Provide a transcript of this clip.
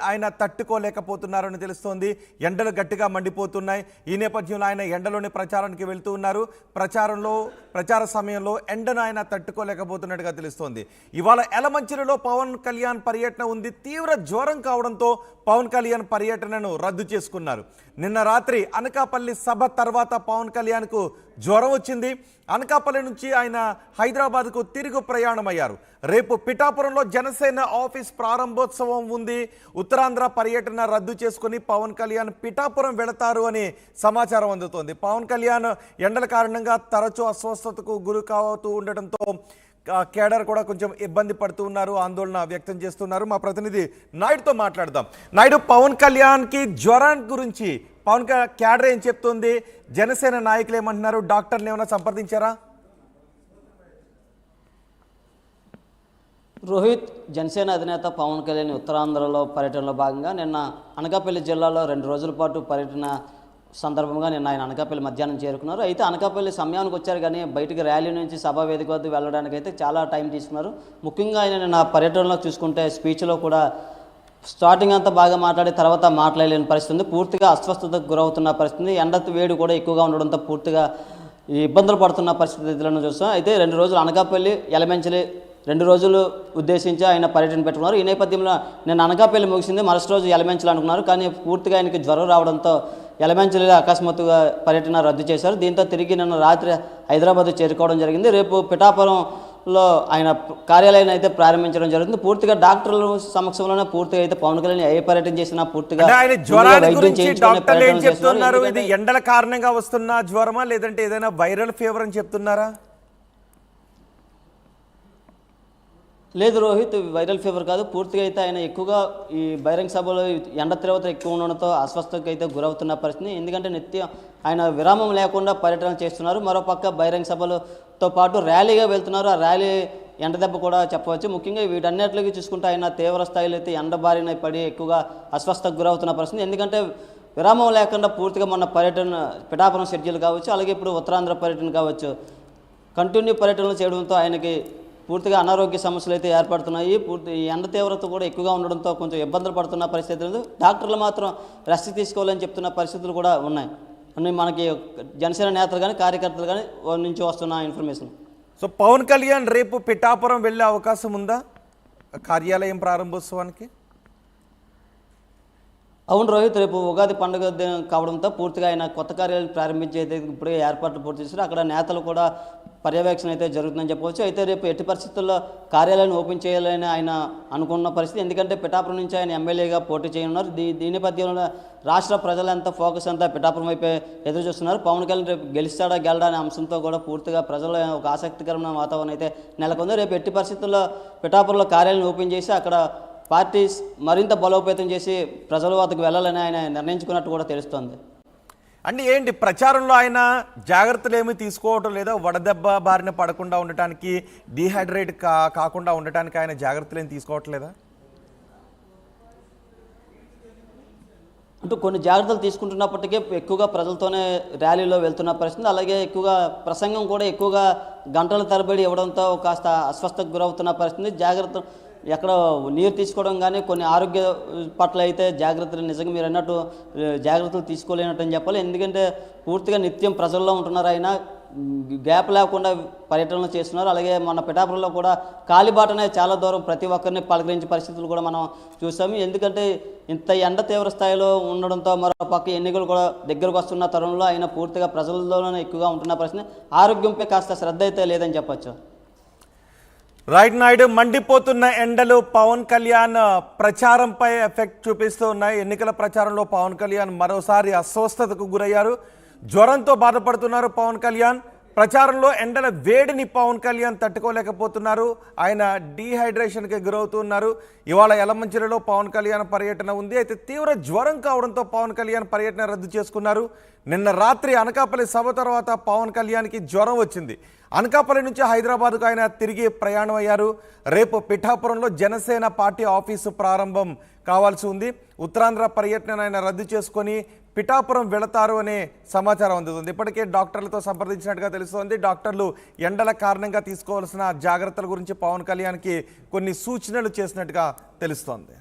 ఆయన తట్టుకోలేకపోతున్నారని తెలుస్తోంది. ఎండలు గట్టిగా మండిపోతున్నాయి. ఈ నేపథ్యంలో ఆయన ఎండలోని ప్రచారానికి వెళ్తూ ఉన్నారు. ప్రచార సమయంలో ఎండను ఆయన తట్టుకోలేకపోతున్నట్టుగా తెలుస్తోంది. ఇవాళ యలమంచిలిలో పవన్ కళ్యాణ్ పర్యటన ఉంది. తీవ్ర జ్వరం కావడంతో పవన్ కళ్యాణ్ పర్యటనను రద్దు చేసుకున్నారు. నిన్న రాత్రి అనకాపల్లి సభ తర్వాత పవన్ కళ్యాణ్కు జ్వరం వచ్చింది. అనకాపల్లి నుంచి ఆయన హైదరాబాద్కు తిరుగు ప్రయాణమయ్యారు. రేపు పిఠాపురంలో జనసేన ఆఫీస్ ప్రారంభోత్సవం ఉంది. ఉత్తరాంధ్ర పర్యటన రద్దు చేసుకుని పవన్ కళ్యాణ్ పిఠాపురం వెళతారు అని సమాచారం అందుతోంది. పవన్ కళ్యాణ్ ఎండల కారణంగా తరచూ అస్వస్థతకు గురి కావుతూ ఉండటంతో కేడర్ కూడా కొంచెం ఇబ్బంది పడుతూ ఉన్నారు, ఆందోళన వ్యక్తం చేస్తున్నారు. మా ప్రతినిధి నాయుడుతో మాట్లాడదాం. నాయుడు, పవన్ కళ్యాణ్కి జ్వరం గురించి పవన్ కేడర్ ఏం చెప్తుంది? జనసేన నాయకులు ఏమంటున్నారు? డాక్టర్ని ఏమైనా సంప్రదించారా? రోహిత్, జనసేన అధినేత పవన్ కళ్యాణ్ ఉత్తరాంధ్రలో పర్యటనలో భాగంగా నిన్న అనకాపల్లి జిల్లాలో 2 రోజుల పాటు పర్యటన సందర్భంగా నిన్న ఆయన అనకాపల్లి మధ్యాహ్నం చేరుకున్నారు. అయితే అనకాపల్లి సమయానికి వచ్చారు, కానీ బయటికి ర్యాలీ నుంచి సభా వేదిక వద్ద వెళ్ళడానికి అయితే చాలా టైం తీసుకున్నారు. ముఖ్యంగా ఆయన నిన్న పర్యటనలో చూసుకుంటే స్పీచ్లో కూడా స్టార్టింగ్ అంతా బాగా మాట్లాడి తర్వాత మాట్లాడలేని పరిస్థితి ఉంది. పూర్తిగా అస్వస్థతకు గురవుతున్న పరిస్థితి, ఎండ వేడి కూడా ఎక్కువగా ఉండడంతో పూర్తిగా ఇబ్బందులు పడుతున్న పరిస్థితులను చూస్తాం. అయితే 2 రోజులు అనకాపల్లి, యలమంచిలి 2 రోజులు ఉద్దేశించి ఆయన పర్యటన పెట్టుకున్నారు. ఈ నేపథ్యంలో నేను అనకాపల్లి ముగిసింది, మరుసటి రోజు యలమంచిలి అనుకున్నారు. కానీ పూర్తిగా ఆయనకి జ్వరం రావడంతో యలమంచిలిలో అకస్మాత్తుగా పర్యటన రద్దు చేశారు. దీంతో తిరిగి నిన్న రాత్రి హైదరాబాద్ చేరుకోవడం జరిగింది. రేపు పిఠాపురంలో ఆయన కార్యాలయాన్ని అయితే ప్రారంభించడం జరుగుతుంది. పూర్తిగా డాక్టర్ల సమక్షంలోనే పూర్తిగా అయితే పవన్ కళ్యాణ్ ఏ పర్యటన చేసినా పూర్తిగా ఇది ఎండల కారణంగా వస్తున్న జ్వరమా లేదంటే ఏదైనా వైరల్ ఫీవర్ అని చెప్తున్నారా? లేదు రోహిత్, వైరల్ ఫీవర్ కాదు. పూర్తిగా అయితే ఆయన ఎక్కువగా ఈ బహిరంగ సభలో ఎండ తీవ్రత ఎక్కువ ఉండడంతో అస్వస్థతకు అయితే గురవుతున్న పరిస్థితి. ఎందుకంటే నిత్యం ఆయన విరామం లేకుండా పర్యటన చేస్తున్నారు. మరోపక్క బహిరంగ సభలతో పాటు ర్యాలీగా వెళ్తున్నారు. ఆ ర్యాలీ ఎండ దెబ్బ కూడా చెప్పవచ్చు. ముఖ్యంగా వీటన్నిటికీ చూసుకుంటే ఆయన తీవ్ర స్థాయిలో అయితే ఎండ బారిన పడి ఎక్కువగా అస్వస్థతకు గురవుతున్న పరిస్థితి. ఎందుకంటే విరామం లేకుండా పూర్తిగా మొన్న పర్యటన పిఠాపురం షెడ్యూల్ కావచ్చు, అలాగే ఇప్పుడు ఉత్తరాంధ్ర పర్యటన కావచ్చు, కంటిన్యూ పర్యటనలు చేయడంతో ఆయనకి పూర్తిగా అనారోగ్య సమస్యలు అయితే ఏర్పడుతున్నాయి. ఎండ తీవ్రత కూడా ఎక్కువగా ఉండడంతో కొంచెం ఇబ్బందులు పడుతున్న పరిస్థితులు. డాక్టర్లు మాత్రం రెస్ట్ తీసుకోవాలని చెప్తున్న పరిస్థితులు కూడా ఉన్నాయి అని మనకి జనసేన నేతలు కానీ కార్యకర్తలు కానీ నుంచి వస్తున్న ఇన్ఫర్మేషన్. సో పవన్ కళ్యాణ్ రేపు పిఠాపురం వెళ్ళే అవకాశం ఉందా కార్యాలయం ప్రారంభోత్సవానికి? అవును రోహిత్, రేపు ఉగాది పండుగ కావడంతో పూర్తిగా ఆయన కొత్త కార్యాలయం ప్రారంభించే ఇప్పుడే ఏర్పాట్లు పూర్తి చేశారు. అక్కడ నేతలు కూడా పర్యవేక్షణ అయితే జరుగుతుందని చెప్పవచ్చు. అయితే రేపు ఎట్టి పరిస్థితుల్లో కార్యాలయాన్ని ఓపెన్ చేయాలని ఆయన అనుకున్న పరిస్థితి. ఎందుకంటే పిఠాపురం నుంచి ఆయన ఎమ్మెల్యేగా పోటీ చేయనున్నారు. దీని నేపథ్యంలో రాష్ట్ర ప్రజలంతా ఫోకస్ అంతా పిఠాపురం వైపే ఎదురు చూస్తున్నారు. పవన్ కళ్యాణ్ రేపు గెలుస్తాడా గెలడా అనే అంశంతో కూడా పూర్తిగా ప్రజల్లో ఒక ఆసక్తికరమైన వాతావరణం అయితే నెలకొంది. రేపు ఎట్టి పరిస్థితుల్లో పిఠాపురంలో కార్యాలయం ఓపెన్ చేసి అక్కడ పార్టీ మరింత బలోపేతం చేసి ప్రజల వద్దకు వెళ్ళాలని ఆయన నిర్ణయించుకున్నట్టు కూడా తెలుస్తోంది. అంటే ఏంటి ప్రచారంలో ఆయన జాగ్రత్తలు ఏమీ తీసుకోవటం లేదా? వడదెబ్బ బారిన పడకుండా ఉండటానికి, డీహైడ్రేట్ కాకుండా ఉండటానికి ఆయన జాగ్రత్తలు ఏమి తీసుకోవట్లేదా? అంటూ కొన్ని జాగ్రత్తలు తీసుకుంటున్నప్పటికీ ఎక్కువగా ప్రజలతోనే ర్యాలీలో వెళ్తున్న పరిస్థితి. అలాగే ఎక్కువగా ప్రసంగం కూడా ఎక్కువగా గంటల తరబడి ఇవ్వడంతో కాస్త అస్వస్థతకు గురవుతున్న పరిస్థితి. జాగ్రత్త ఎక్కడ నీరు తీసుకోవడం కానీ కొన్ని ఆరోగ్య పట్ల అయితే జాగ్రత్తలు నిజంగా మీరు అన్నట్టు జాగ్రత్తలు తీసుకోలేనట్టు అని చెప్పాలి. ఎందుకంటే పూర్తిగా నిత్యం ప్రజల్లో ఉంటున్నారు. ఆయన గ్యాప్ లేకుండా పర్యటనలు చేస్తున్నారు. అలాగే మన పిఠాపురంలో కూడా కాలిబాటనే చాలా దూరం ప్రతి ఒక్కరిని పలకరించే పరిస్థితులు కూడా మనం చూసాము. ఎందుకంటే ఇంత ఎండ తీవ్ర స్థాయిలో ఉండడంతో మరో పక్క ఎన్నికలు కూడా దగ్గరకు వస్తున్న తరుణంలో ఆయన పూర్తిగా ప్రజల్లోనే ఎక్కువగా ఉంటున్న పరిస్థితి. ఆరోగ్యంపై కాస్త శ్రద్ధ అయితే లేదని చెప్పచ్చు. రైట్ నాయుడు, మండిపోతున్న ఎండలు పవన్ కళ్యాణ్ ప్రచారంపై ఎఫెక్ట్ చూపిస్తూ ఉన్నాయి. ఎన్నికల ప్రచారంలో పవన్ కళ్యాణ్ మరోసారి అస్వస్థతకు గురయ్యారు. జ్వరంతో బాధపడుతున్నారు పవన్ కళ్యాణ్. ప్రచారంలో ఎండల వేడిని పవన్ కళ్యాణ్ తట్టుకోలేకపోతున్నారు. ఆయన డీహైడ్రేషన్కి గురవుతున్నారు. ఇవాళ యలమంచిలిలో పవన్ కళ్యాణ్ పర్యటన ఉంది. అయితే తీవ్ర జ్వరం కావడంతో పవన్ కళ్యాణ్ పర్యటన రద్దు చేసుకున్నారు. నిన్న రాత్రి అనకాపల్లి సభ తర్వాత పవన్ కళ్యాణ్కి జ్వరం వచ్చింది. అనకాపల్లి నుంచి హైదరాబాద్కు ఆయన తిరిగి ప్రయాణం అయ్యారు. రేపు పిఠాపురంలో జనసేన పార్టీ ఆఫీసు ప్రారంభం కావాల్సి ఉంది. ఉత్తరాంధ్ర పర్యటన ఆయన రద్దు చేసుకొని పిఠాపురం వెళతారు అనే సమాచారం అందుతుంది. ఇప్పటికే డాక్టర్లతో సంప్రదించినట్టుగా తెలుస్తోంది. డాక్టర్లు ఎండల కారణంగా తీసుకోవాల్సిన జాగ్రత్తల గురించి పవన్ కళ్యాణ్కి కొన్ని సూచనలు చేసినట్టుగా తెలుస్తోంది.